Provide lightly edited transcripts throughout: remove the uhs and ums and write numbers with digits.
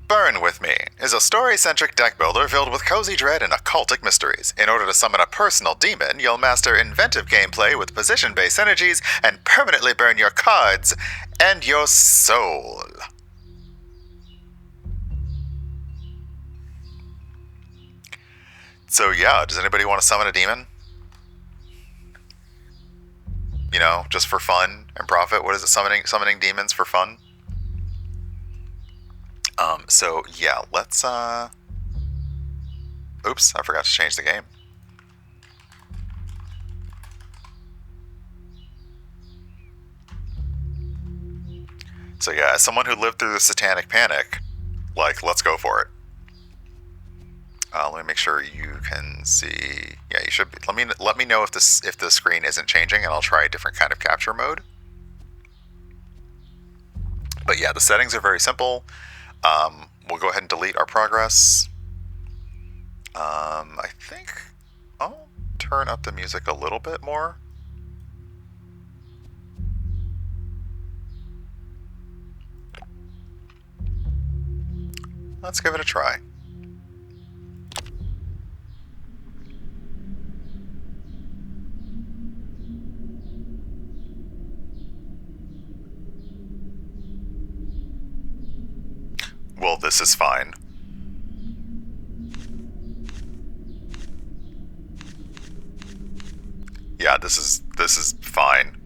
Burn With Me is a story-centric deck builder filled with cozy dread and occultic mysteries. In order to summon a personal demon, you'll master inventive gameplay with position-based synergies and permanently burn your cards and your soul. So yeah, does anybody want to summon a demon? You know, just for fun and profit? What is it, summoning demons for fun? So yeah, let's, oops, I forgot to change the game. So yeah, as someone who lived through the Satanic Panic, like, let's go for it. Let me make sure you can see. Yeah, you should be. Let me know if the screen isn't changing, and I'll try a different kind of capture mode. But yeah, the settings are very simple. We'll go ahead and delete our progress. I think I'll turn up the music a little bit more. Let's give it a try. Well, this is fine. Yeah, this is fine.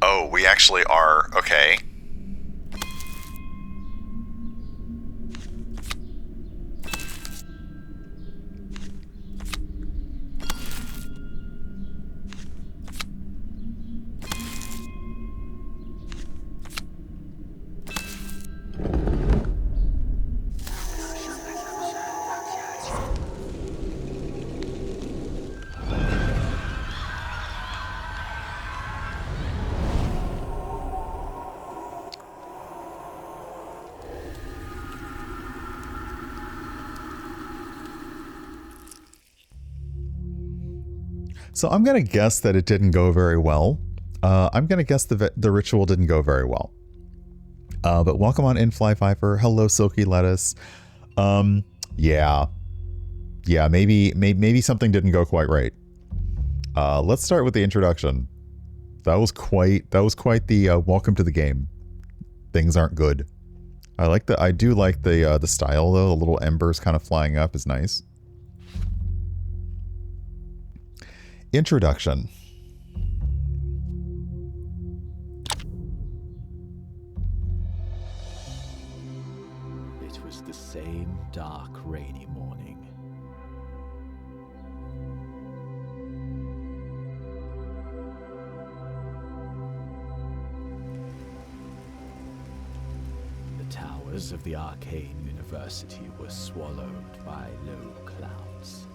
Oh, we actually are, okay. So I'm going to guess that it didn't go very well. I'm going to guess the ritual didn't go very well. But welcome on in, Fly Viper. Hello, Silky Lettuce. Yeah, maybe something didn't go quite right. Let's start with the introduction. That was quite the welcome to the game. Things aren't good. I do like the style though. The little embers kind of flying up is nice. Introduction. It was the same dark, rainy morning. The towers of the arcane university were swallowed by low clouds.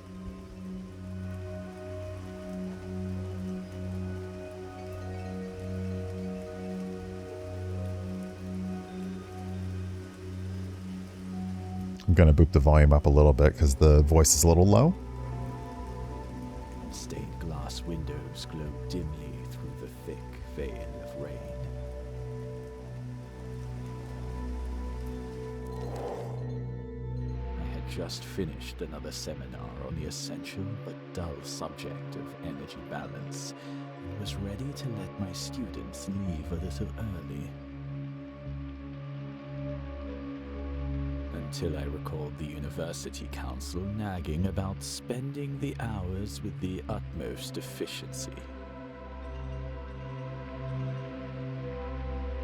I'm going to boop the volume up a little bit because the voice is a little low. Stained glass windows glowed dimly through the thick veil of rain. I had just finished another seminar on the essential but dull subject of energy balance and was ready to let my students leave a little early. Until I recalled the University Council nagging about spending the hours with the utmost efficiency.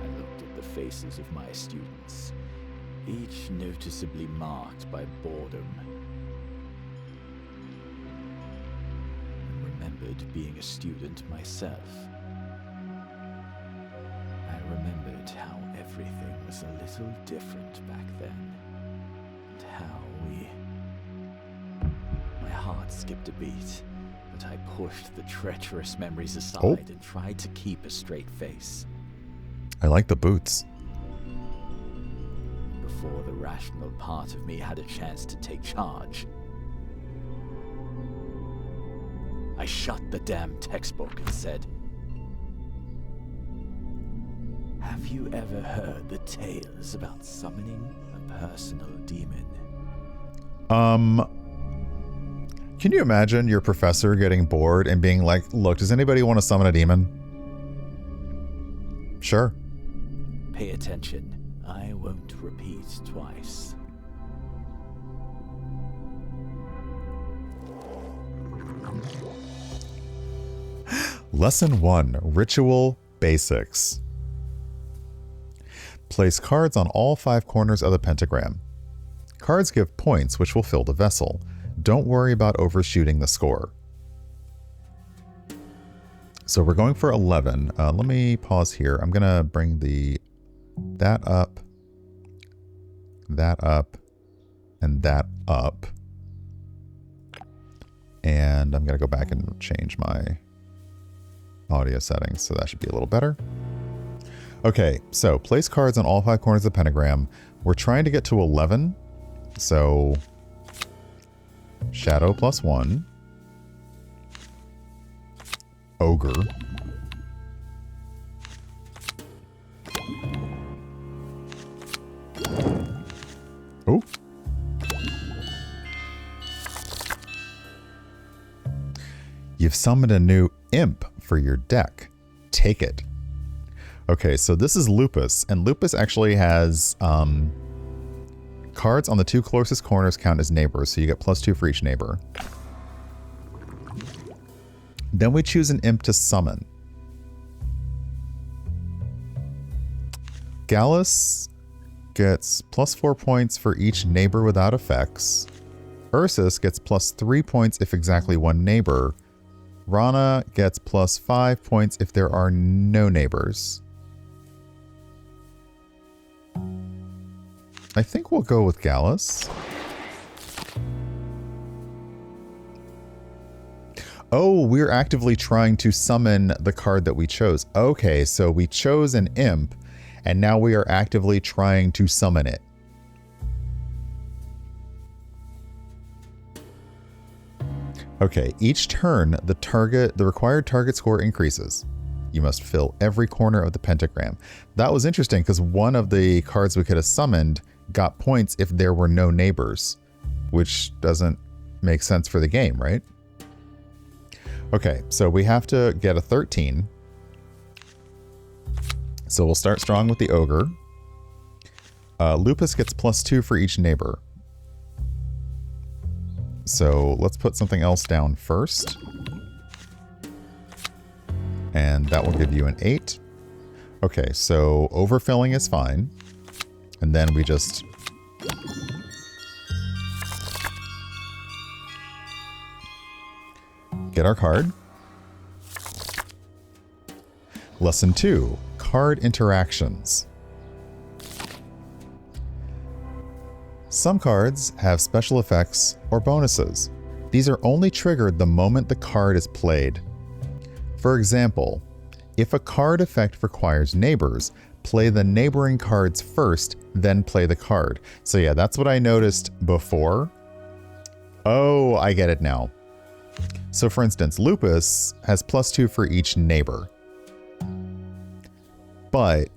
I looked at the faces of my students, each noticeably marked by boredom, and remembered being a student myself. I remembered how everything was a little different back then. How my heart skipped a beat, but I pushed the treacherous memories aside and tried to keep a straight face. I like the boots. Before the rational part of me had a chance to take charge, I shut the damn textbook and said, Have you ever heard the tales about summoning a personal demon? Can you imagine your professor getting bored and being like, look, does anybody want to summon a demon? Sure. Pay attention. I won't repeat twice. Lesson 1, Ritual Basics. Place cards on all 5 corners of the pentagram. Cards give points which will fill the vessel. Don't worry about overshooting the score. So we're going for 11. Let me pause here. I'm going to bring that up, and that up. And I'm going to go back and change my audio settings, so that should be a little better. Okay, so place cards on all 5 corners of the pentagram. We're trying to get to 11. So shadow +1. Ogre. Oh. You've summoned a new imp for your deck. Take it. Okay, so this is Lupus, and Lupus actually has cards on the 2 closest corners count as neighbors, so you get +2 for each neighbor. Then we choose an imp to summon. Gallus gets +4 points for each neighbor without effects. Ursus gets +3 points if exactly one neighbor. Rana gets +5 points if there are no neighbors. I think we'll go with Gallus. Oh, we're actively trying to summon the card that we chose. Okay, so we chose an imp, and now we are actively trying to summon it. Okay, each turn, the required target score increases. You must fill every corner of the pentagram. That was interesting because one of the cards we could have summoned got points if there were no neighbors, which doesn't make sense for the game, right? Okay, so we have to get a 13. So we'll start strong with the ogre. Lupus gets +2 for each neighbor. So let's put something else down first. And that will give you an 8. Okay, so overfilling is fine. And then we just get our card. Lesson 2, Card Interactions. Some cards have special effects or bonuses. These are only triggered the moment the card is played. For example, if a card effect requires neighbors, play the neighboring cards first, then play the card. So yeah, that's what I noticed before. Oh, I get it now. So for instance, Lupus has +2 for each neighbor. But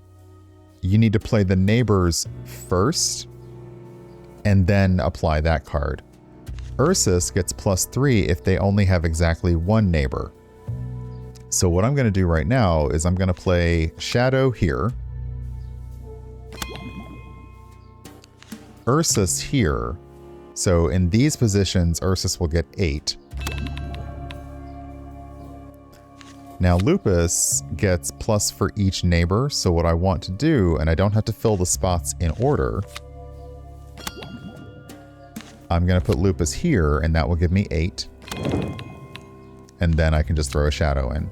you need to play the neighbors first and then apply that card. Ursus gets +3 if they only have exactly one neighbor. So what I'm going to do right now is I'm going to play Shadow here, Ursus here. So in these positions, Ursus will get 8. Now Lupus gets plus for each neighbor. So what I want to do, and I don't have to fill the spots in order, I'm going to put Lupus here, and that will give me 8. And then I can just throw a shadow in.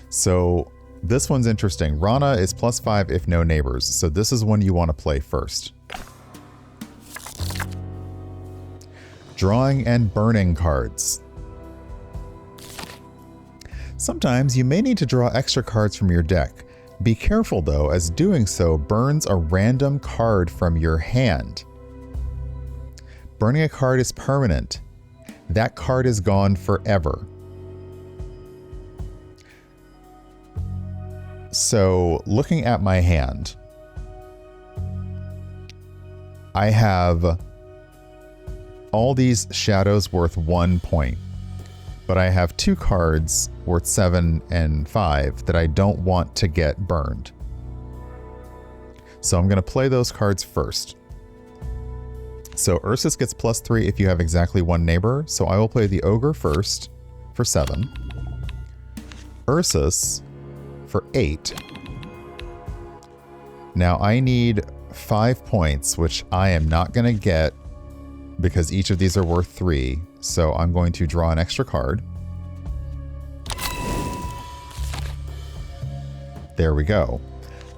So this one's interesting. Rana is +5 if no neighbors. So this is one you want to play first. Drawing and burning cards. Sometimes you may need to draw extra cards from your deck. Be careful though, as doing so burns a random card from your hand. Burning a card is permanent. That card is gone forever. So, looking at my hand, I have all these shadows worth 1 point, but I have 2 cards worth 7 and 5 that I don't want to get burned. So I'm going to play those cards first. So Ursus gets +3 if you have exactly 1 neighbor, so I will play the Ogre first for 7. Ursus for 8. Now I need 5 points, which I am not going to get because each of these are worth 3. So I'm going to draw an extra card. There we go.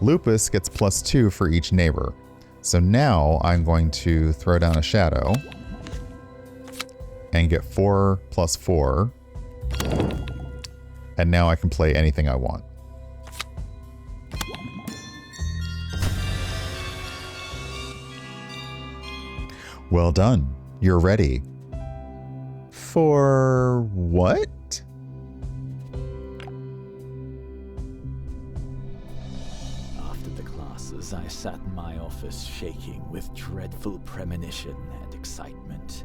Lupus gets +2 for each neighbor. So now I'm going to throw down a shadow and get 4 + 4. And now I can play anything I want. Well done. You're ready. For what? After the classes, I sat in my office shaking with dreadful premonition and excitement.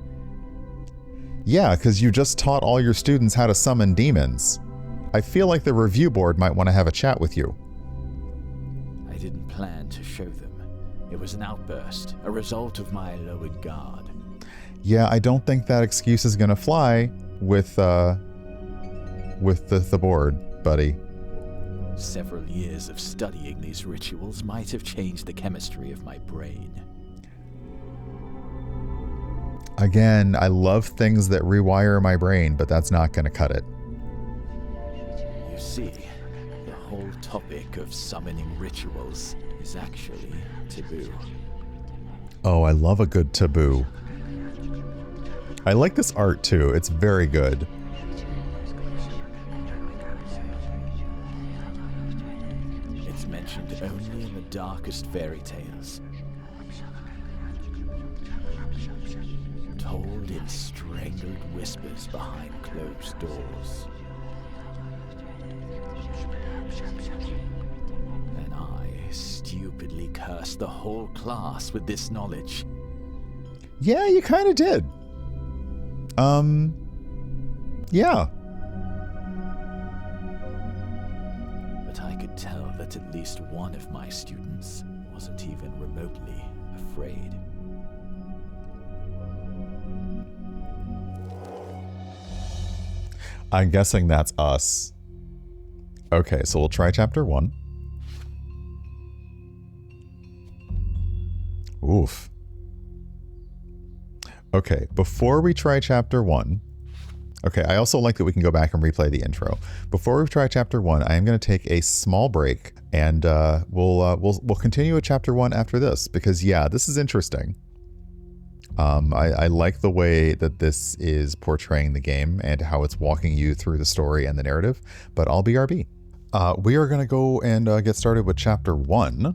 Yeah, because you just taught all your students how to summon demons. I feel like the review board might want to have a chat with you. I didn't plan to show them. It was an outburst, a result of my lowered guard. Yeah, I don't think that excuse is going to fly with the board, buddy. Several years of studying these rituals might have changed the chemistry of my brain. Again, I love things that rewire my brain, but that's not going to cut it. You see, the whole topic of summoning rituals is actually taboo. Oh, I love a good taboo. I like this art too. It's very good. It's mentioned only in the darkest fairy tales. Told in strangled whispers behind closed doors. And I stupidly cursed the whole class with this knowledge. Yeah, you kind of did. Yeah. But I could tell that at least one of my students wasn't even remotely afraid. I'm guessing that's us. Okay, so we'll try chapter 1. Oof. Okay, before we try chapter 1... Okay, I also like that we can go back and replay the intro. Before we try chapter 1, I am going to take a small break, and we'll continue with chapter 1 after this, because yeah, this is interesting. I like the way that this is portraying the game and how it's walking you through the story and the narrative, but I'll BRB. We are going to go and get started with chapter 1.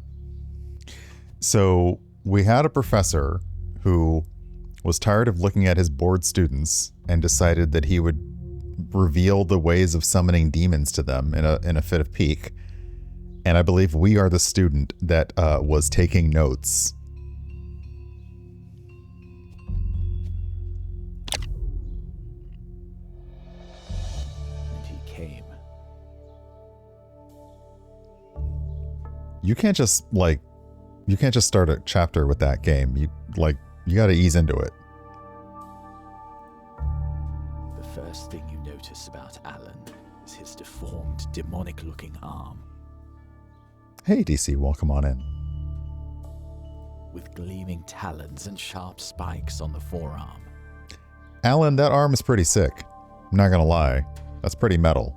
So we had a professor who was tired of looking at his bored students and decided that he would reveal the ways of summoning demons to them in a fit of pique. And I believe we are the student that was taking notes. And he came. You can't just start a chapter with that game. You got to ease into it. The first thing you notice about Alan is his deformed, demonic-looking arm. Hey, DC, welcome on in. With gleaming talons and sharp spikes on the forearm. Alan, that arm is pretty sick. I'm not gonna lie. That's pretty metal.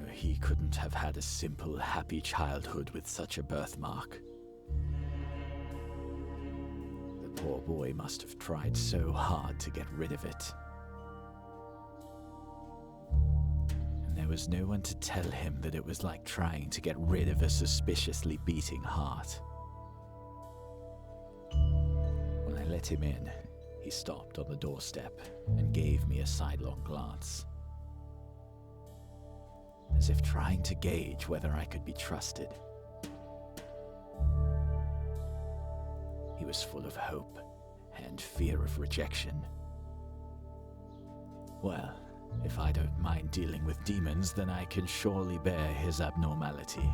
He couldn't have had a simple, happy childhood with such a birthmark. The poor boy must have tried so hard to get rid of it. And there was no one to tell him that it was like trying to get rid of a suspiciously beating heart. When I let him in, he stopped on the doorstep and gave me a sidelong glance. as if trying to gauge whether I could be trusted. He was full of hope and fear of rejection. Well, if I don't mind dealing with demons, then I can surely bear his abnormality.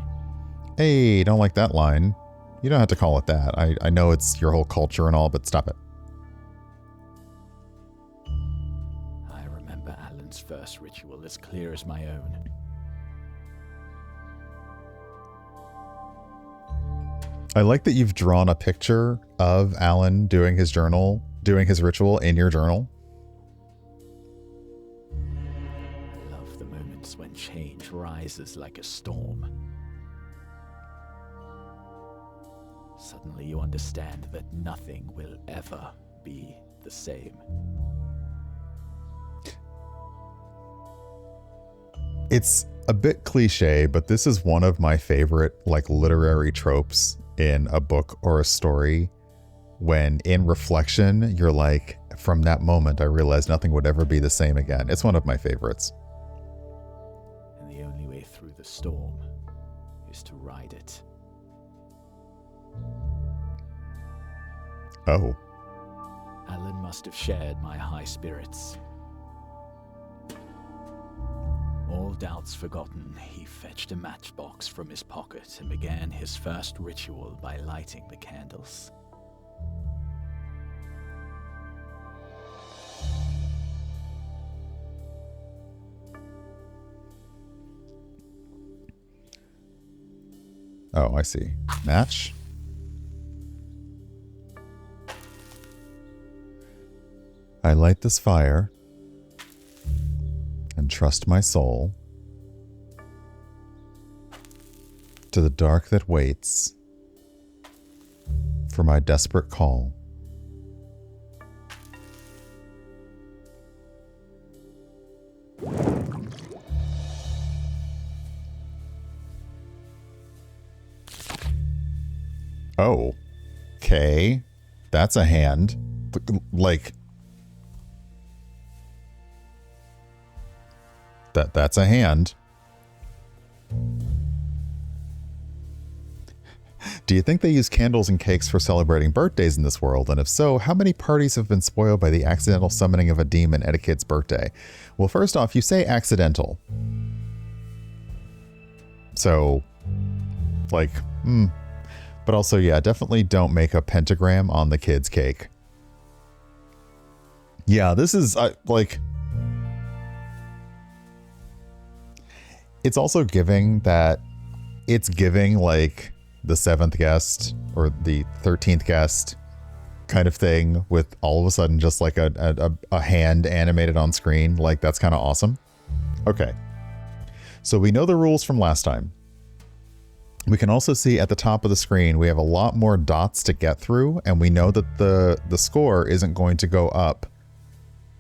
Hey, don't like that line. You don't have to call it that. I know it's your whole culture and all, but stop it. I remember Alan's first ritual as clear as my own. I like that you've drawn a picture of Alan doing his ritual in your journal. I love the moments when change rises like a storm. Suddenly you understand that nothing will ever be the same. It's a bit cliche, but this is one of my favorite literary tropes in a book or a story, when in reflection you're like, from that moment I realized nothing would ever be the same again. It's one of my favorites. And the only way through the storm is to ride it. Oh. Alan must have shared my high spirits. All doubts forgotten, he fetched a matchbox from his pocket and began his first ritual by lighting the candles. Oh, I see. Match. I light this fire and trust my soul to the dark that waits for my desperate call. Oh, okay. That's a hand. That's a hand. Do you think they use candles and cakes for celebrating birthdays in this world? And if so, how many parties have been spoiled by the accidental summoning of a demon at a kid's birthday? Well, first off, you say accidental. So, But also, yeah, definitely don't make a pentagram on the kid's cake. Yeah, this is, it's also giving that it's giving the 7th guest or the 13th guest kind of thing, with all of a sudden just a hand animated on screen. That's kind of awesome. Okay. So we know the rules from last time. We can also see at the top of the screen, we have a lot more dots to get through, and we know that the score isn't going to go up.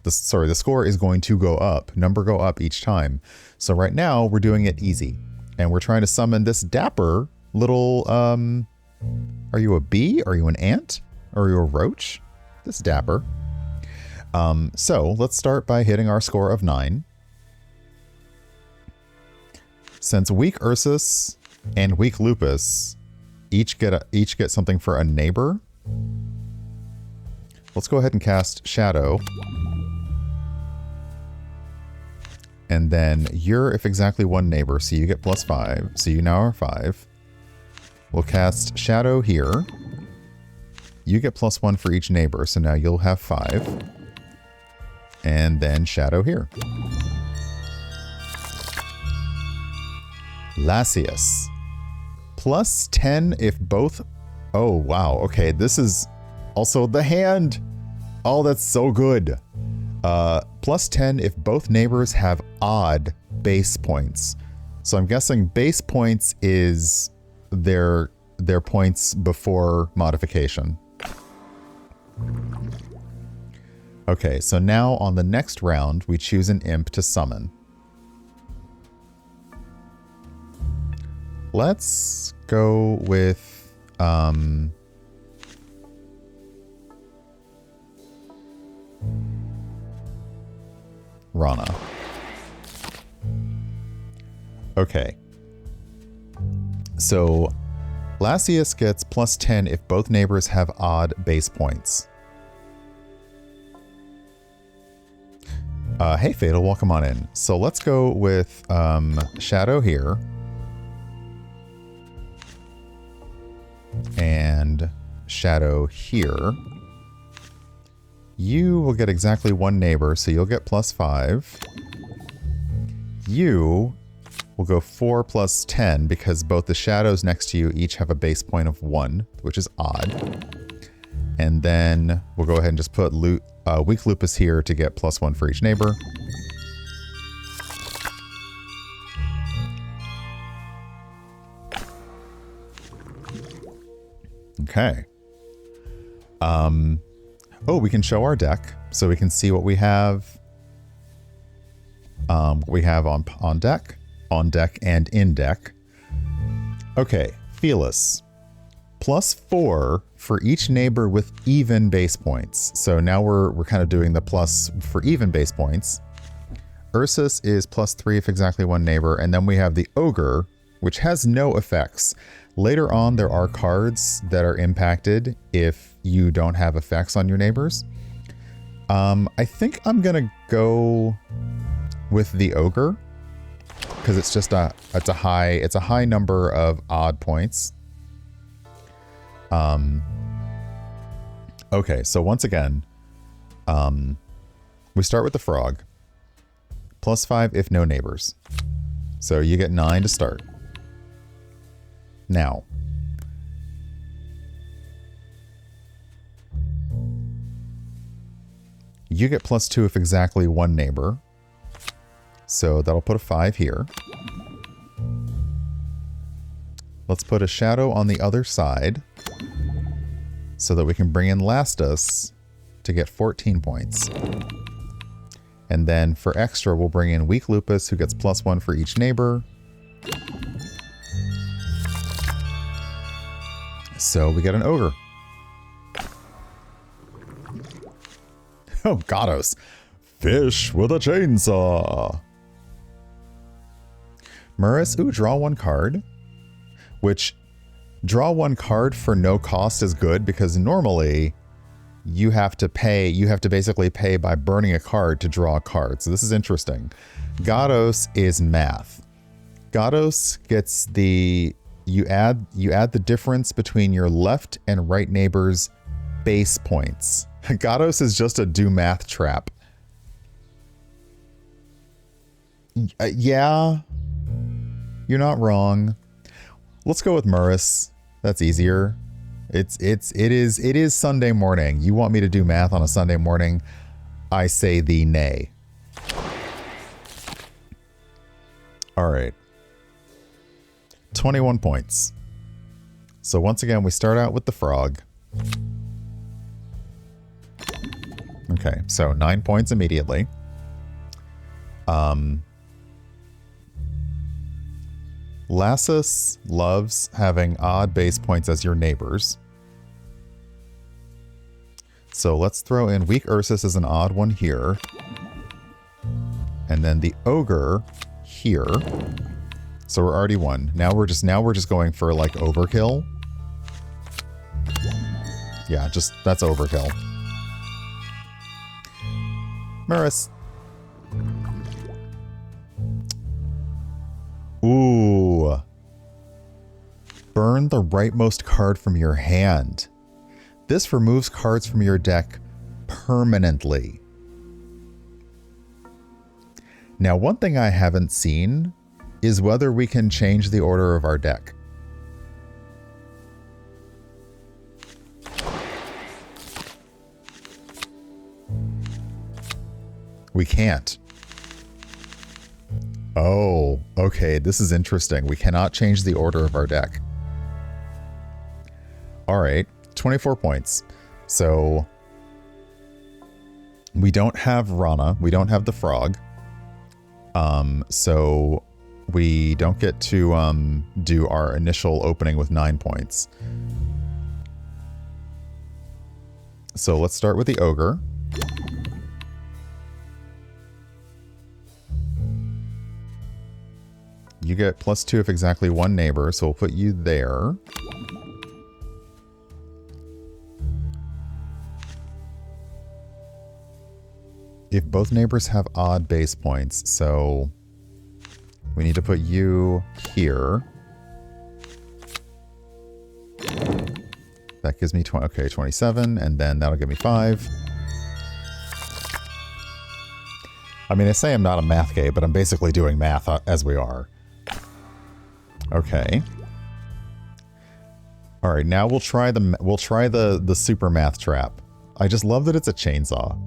The score is going to go up, number go up each time. So right now we're doing it easy, and we're trying to summon this dapper little, are you a bee? Are you an ant? Are you a roach? This dapper. So let's start by hitting our score of 9. Since weak Ursus and weak Lupus each get something for a neighbor, let's go ahead and cast Shadow. And then you're if exactly one neighbor, so you get +5. So you now are 5. We'll cast Shadow here. You get +1 for each neighbor, so now you'll have 5. And then Shadow here. Lasius. +10 if both... Oh, wow. Okay, this is also the hand. Oh, that's so good. +10 if both neighbors have odd base points. So I'm guessing base points is their points before modification. Okay, so now on the next round, we choose an imp to summon. Let's go with Rana. Okay. So Lassius gets plus 10 if both neighbors have odd base points. Hey, Fatal, welcome on in. So let's go with Shadow here. And Shadow here. You will get exactly one neighbor, so you'll get plus 5. You will go 4 plus 10 because both the shadows next to you each have a base point of 1, which is odd. And then we'll go ahead and just put weak lupus here to get plus 1 for each neighbor. Okay. Oh, we can show our deck so we can see what we have. We have on deck, and in deck. Okay, Felis. Plus 4 for each neighbor with even base points. So now we're kind of doing the plus for even base points. Ursus is plus 3 if exactly one neighbor, and then we have the Ogre, which has no effects. Later on, there are cards that are impacted if you don't have effects on your neighbors. I think I'm gonna go with the Ogre because it's just a high number of odd points. Okay, so once again, we start with the Frog. Plus 5 if no neighbors. So you get 9 to start. Now, you get plus 2 if exactly one neighbor. So that'll put a 5 here. Let's put a shadow on the other side so that we can bring in Lastus to get 14 points. And then for extra, we'll bring in weak lupus, who gets plus 1 for each neighbor. So we get an ogre. Oh, Gatos. Fish with a chainsaw. Murris, ooh, draw one card. Which, draw one card for no cost is good, because normally you have to basically pay by burning a card to draw a card. So this is interesting. Gatos is math. Gatos gets you add the difference between your left and right neighbor's base points. Gatos is just a do math trap. Yeah, you're not wrong. Let's go with Murris. That's easier. It is Sunday morning. You want me to do math on a Sunday morning? I say the nay. All right. 21 points. So once again, we start out with the frog. Okay, so 9 points immediately. Lassus loves having odd base points as your neighbors. So let's throw in weak Ursus as an odd one here. And then the ogre here. So we're already one. Now we're just going for like overkill. Yeah, that's overkill. Murris. Ooh. Burn the rightmost card from your hand. This removes cards from your deck permanently. Now, one thing I haven't seen is whether we can change the order of our deck. We can't. Oh, okay, this is interesting. We cannot change the order of our deck. All right, 24 points. So we don't have Rana. We don't have the frog. So we don't get to do our initial opening with 9 points. So let's start with the ogre. You get +2 if exactly one neighbor, so we'll put you there. If both neighbors have odd base points, so we need to put you here. That gives me 27, and then that'll give me 5. I mean, I say I'm not a math guy, but I'm basically doing math as we are. Okay. All right, now we'll try the super math trap. I just love that it's a chainsaw.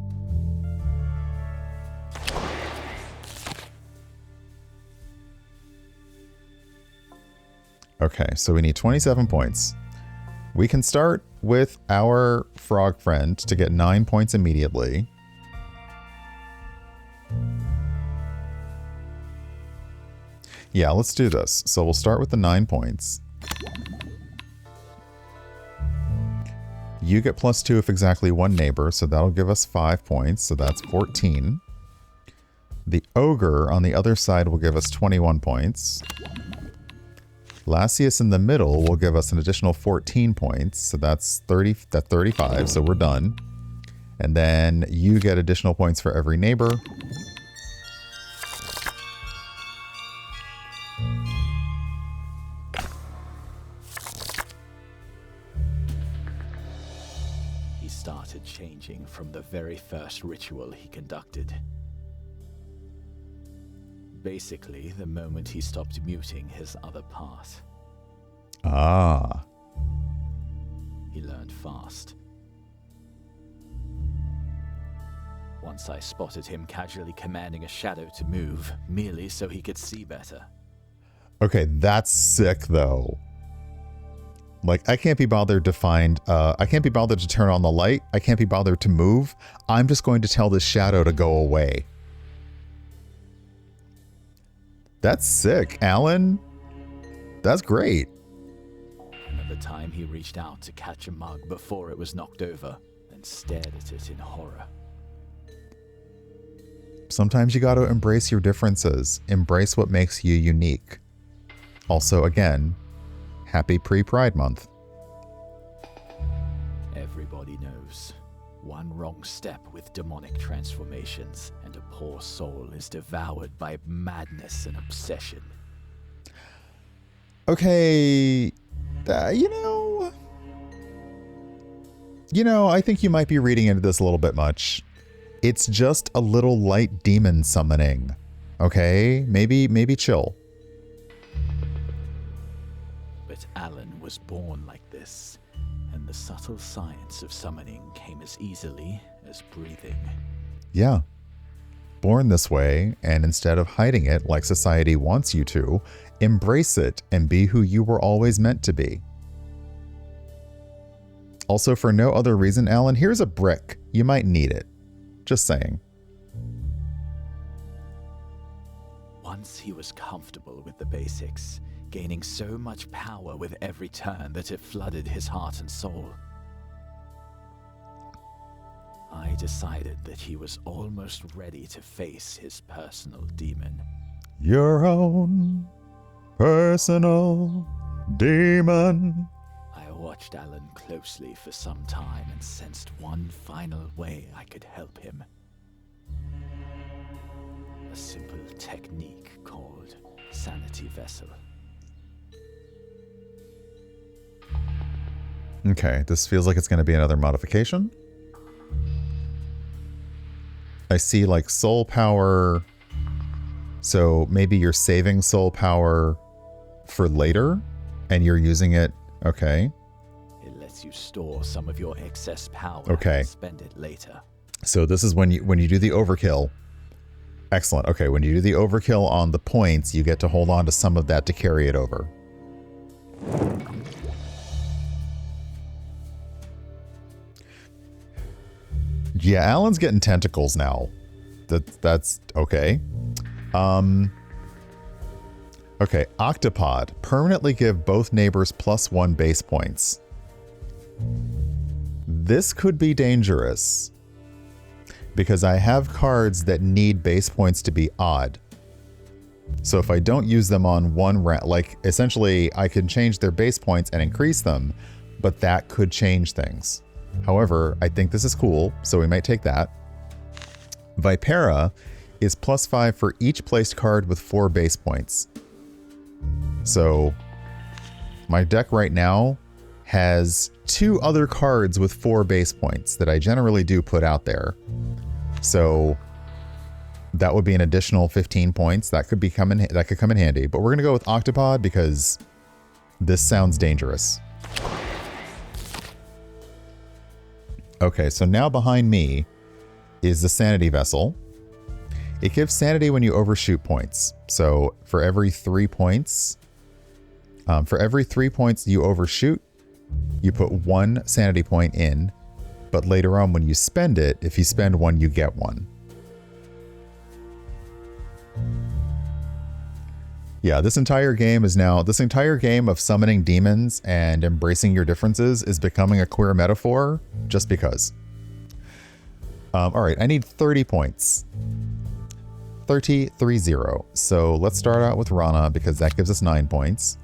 Okay, so we need 27 points. We can start with our frog friend to get 9 points immediately. Yeah, let's do this. So we'll start with the 9 points. You get +2 if exactly one neighbor, so that'll give us 5 points, so that's 14. The ogre on the other side will give us 21 points. Lasius in the middle will give us an additional 14 points, so that's 35, so we're done. And then you get additional points for every neighbor. He started changing from the very first ritual he conducted. Basically, the moment he stopped muting his other part. Ah. He learned fast. Once I spotted him casually commanding a shadow to move, merely so he could see better. Okay, that's sick, though. Like, I can't be bothered to I can't be bothered to turn on the light. I can't be bothered to move. I'm just going to tell this shadow to go away. That's sick, Alan. That's great. Another time he reached out to catch a mug before it was knocked over and stared at it in horror. Sometimes you gotta embrace your differences. Embrace what makes you unique. Also, again, happy pre-Pride Month. Everybody knows. One wrong step with demonic transformations, and a poor soul is devoured by madness and obsession. Okay, you know, I think you might be reading into this a little bit much. It's just a little light demon summoning. Okay, maybe chill. But Alan was born like this, and the subtle science of summoning came as easily as breathing. Yeah. Born this way, and instead of hiding it like society wants you to, embrace it and be who you were always meant to be. Also, for no other reason, Alan, here's a brick. You might need it. Just saying. Once he was comfortable with the basics, gaining so much power with every turn that it flooded his heart and soul. I decided that he was almost ready to face his personal demon. Your own personal demon. I watched Alan closely for some time and sensed one final way I could help him. A simple technique called Sanity Vessel. Okay, this feels like it's going to be another modification. I see like soul power. So maybe you're saving soul power for later and you're using it. Okay. It lets you store some of your excess power Okay. and spend it later. So this is when you do the overkill. Excellent. Okay, when you do the overkill on the points, you get to hold on to some of that to carry it over. Yeah, Alan's getting tentacles now. That's okay. Okay, Octopod. Permanently give both neighbors +1 base points. This could be dangerous. Because I have cards that need base points to be odd. So if I don't use them on one round, like essentially I can change their base points and increase them, but that could change things. However, I think this is cool, so we might take that. Vipera is +5 for each placed card with 4 base points. So my deck right now has 2 other cards with 4 base points that I generally do put out there. So that would be an additional 15 points. That could come in handy. But we're going to go with Octopod because this sounds dangerous. Okay, so now behind me is the Sanity Vessel. It gives sanity when you overshoot points. So for every 3 points, you overshoot, you put 1 sanity point in. But later on when you spend it, if you spend 1, you get 1. Yeah, this entire game of summoning demons and embracing your differences is becoming a queer metaphor just because. All right, I need 30 points. 30. So let's start out with Rana because that gives us 9 points.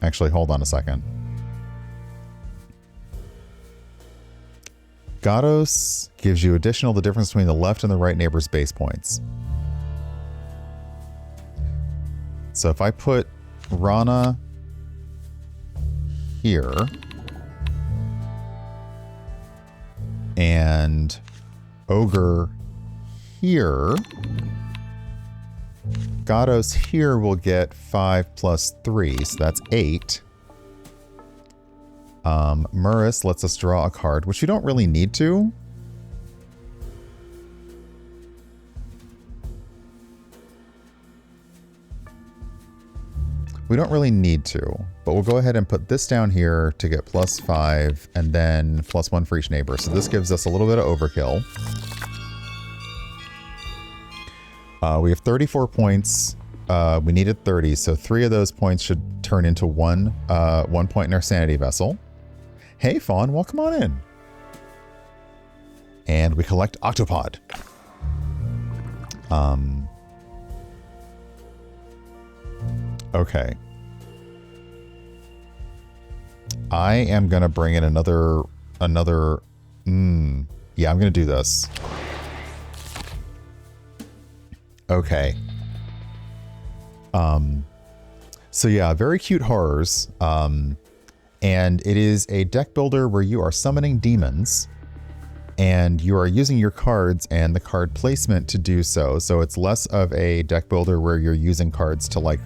Actually, hold on a second. Gatos gives you the difference between the left and the right neighbor's base points. So if I put Rana here and Ogre here, Gatos here will get 5 plus 3, so that's 8. Murris lets us draw a card, which you don't really need to. We don't really need to, but we'll go ahead and put this down here to get +5 and then +1 for each neighbor. So this gives us a little bit of overkill. We have 34 points. We needed 30, so 3 of those points should turn into 1 point in our Sanity Vessel. Hey, Fawn, welcome on in. And we collect Octopod. Okay. I am going to bring in another... Yeah, I'm going to do this. Okay. So yeah, very cute horrors. And it is a deck builder where you are summoning demons and you are using your cards and the card placement to do so. So it's less of a deck builder where you're using cards to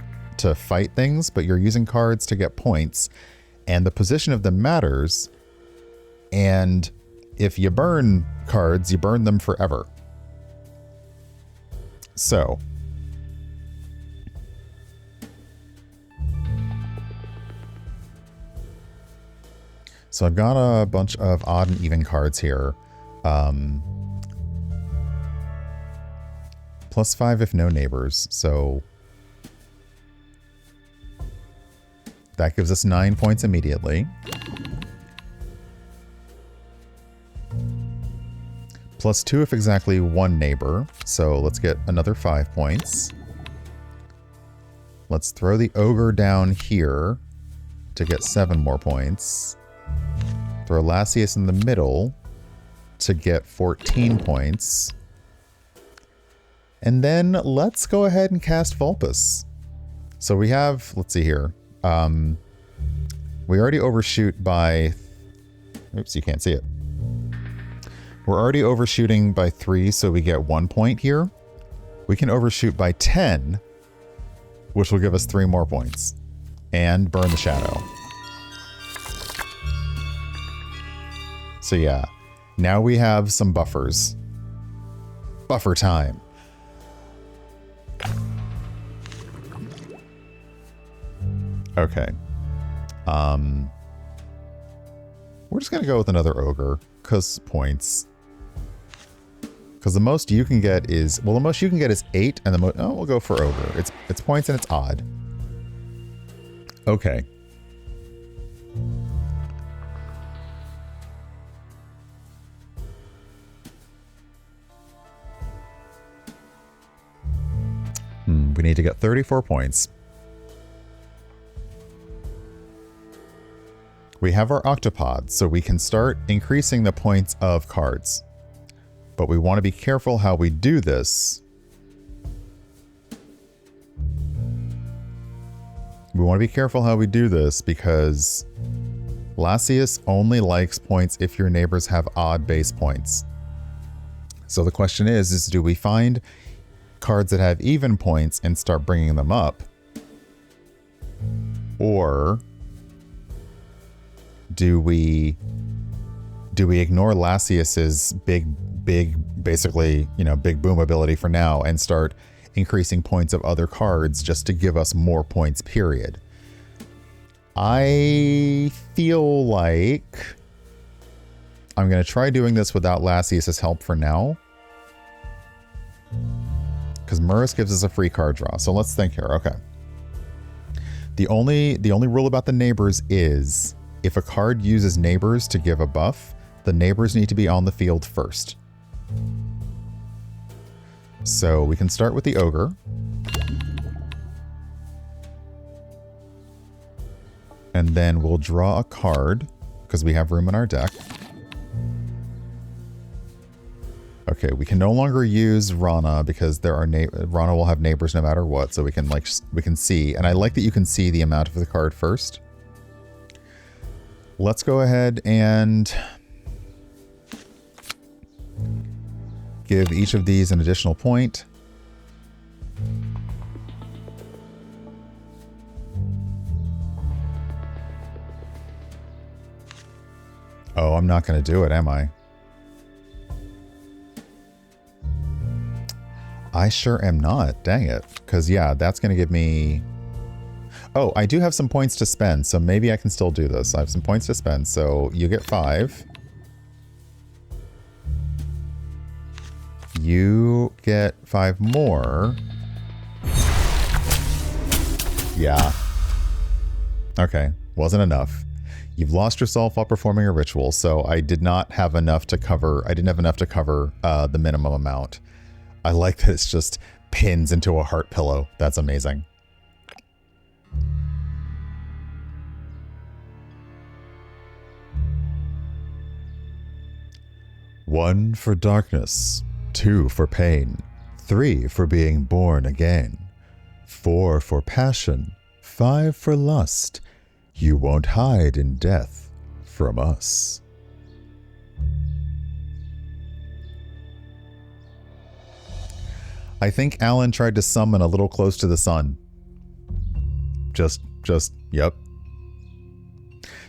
fight things, but you're using cards to get points and the position of them matters. And if you burn cards, you burn them forever. So I've got a bunch of odd and even cards here. +5 if no neighbors. So that gives us 9 points immediately. +2 if exactly 1 neighbor. So let's get another 5 points. Let's throw the ogre down here to get 7 more points. Throw Lassius in the middle to get 14 points. And then let's go ahead and cast Vulpus. So we have, let's see here. We already overshoot by, oops, you can't see it. We're already overshooting by 3, so we get 1 point here. We can overshoot by 10, which will give us 3 more points. And burn the shadow. So yeah, now we have some buffers. Buffer time. Okay. We're just gonna go with another ogre, cause points. Cause the most you can get is, well, the most you can get is 8, and the most, oh, we'll go for ogre. It's points and it's odd. Okay. We need to get 34 points. We have our octopod, so we can start increasing the points of cards. But we want to be careful how we do this. We want to be careful how we do this because Lasius only likes points if your neighbors have odd base points. So the question is do we find cards that have even points and start bringing them up? Or do we ignore Lasius's big basically, big boom ability for now and start increasing points of other cards just to give us more points, period? I feel like I'm going to try doing this without Lasius's help for now. Because Murus gives us a free card draw. So let's think here. Okay. The only rule about the neighbors is if a card uses neighbors to give a buff, the neighbors need to be on the field first. So we can start with the ogre. And then we'll draw a card because we have room in our deck. Okay, we can no longer use Rana because Rana will have neighbors no matter what, so we can see. And I like that you can see the amount of the card first. Let's go ahead and give each of these an additional point. Oh, I'm not going to do it, am I? I sure am not. Dang it. Because, yeah, that's going to give me... Oh, I do have some points to spend, so maybe I can still do this. I have some points to spend, so you get 5. You get 5 more. Yeah. Okay. Wasn't enough. You've lost yourself while performing a ritual, so I did not have enough to cover. I didn't have enough to cover the minimum amount. I like that it's just pins into a heart pillow. That's amazing. One for darkness, 2 for pain, 3 for being born again, 4 for passion, 5 for lust. You won't hide in death from us. I think Alan tried to summon a little close to the sun. Yep.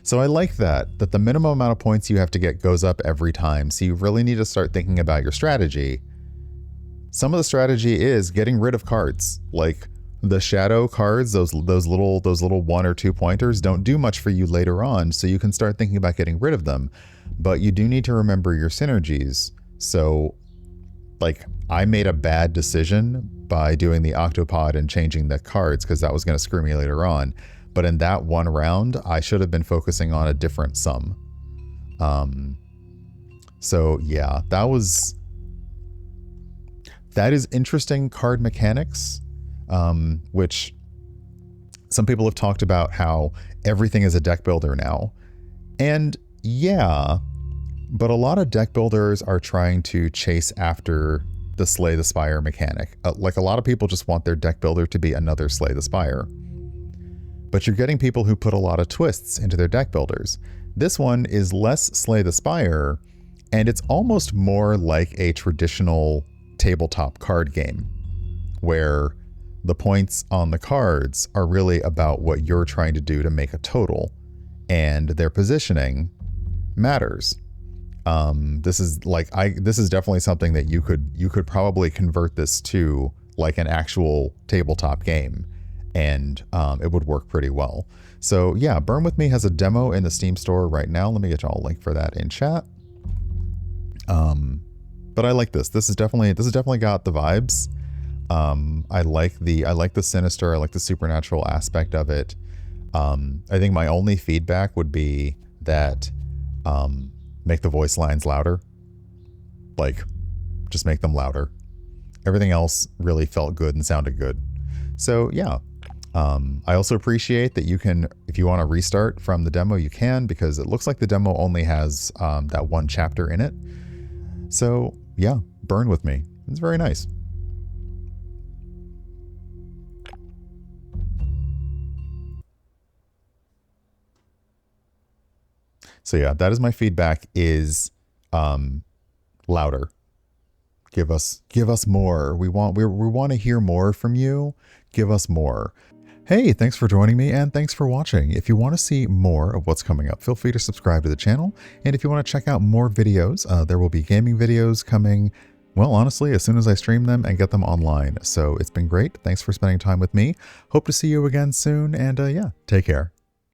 So I like that the minimum amount of points you have to get goes up every time. So you really need to start thinking about your strategy. Some of the strategy is getting rid of cards. Like the shadow cards, those little 1 or 2 pointers don't do much for you later on. So you can start thinking about getting rid of them. But you do need to remember your synergies. So like I made a bad decision by doing the octopod and changing the cards because that was going to screw me later on. But in that one round, I should have been focusing on a different sum. So yeah, that is interesting card mechanics, which some people have talked about how everything is a deck builder now. And yeah, but a lot of deck builders are trying to chase after the Slay the Spire mechanic. Like a lot of people just want their deck builder to be another Slay the Spire. But you're getting people who put a lot of twists into their deck builders. This one is less Slay the Spire, and it's almost more like a traditional tabletop card game, where the points on the cards are really about what you're trying to do to make a total, and their positioning matters. This is definitely something that you could probably convert this to like an actual tabletop game, and it would work pretty well. So yeah, Burn With Me has a demo in the Steam store right now. Let me get y'all a link for that in chat. But I like this. This has definitely got the vibes. I like the sinister, I like the supernatural aspect of it. I think my only feedback would be that make the voice lines louder. Like, just make them louder. Everything else really felt good and sounded good. So yeah, I also appreciate that you can, if you want to restart from the demo, you can, because it looks like the demo only has that one chapter in it. So yeah, burn with me. It's very nice. So yeah, that is my feedback, is louder. Give us more. We want to hear more from you. Give us more. Hey, thanks for joining me, and thanks for watching. If you want to see more of what's coming up, feel free to subscribe to the channel. And if you want to check out more videos, there will be gaming videos coming, well, honestly, as soon as I stream them and get them online. So it's been great. Thanks for spending time with me. Hope to see you again soon, and yeah, take care.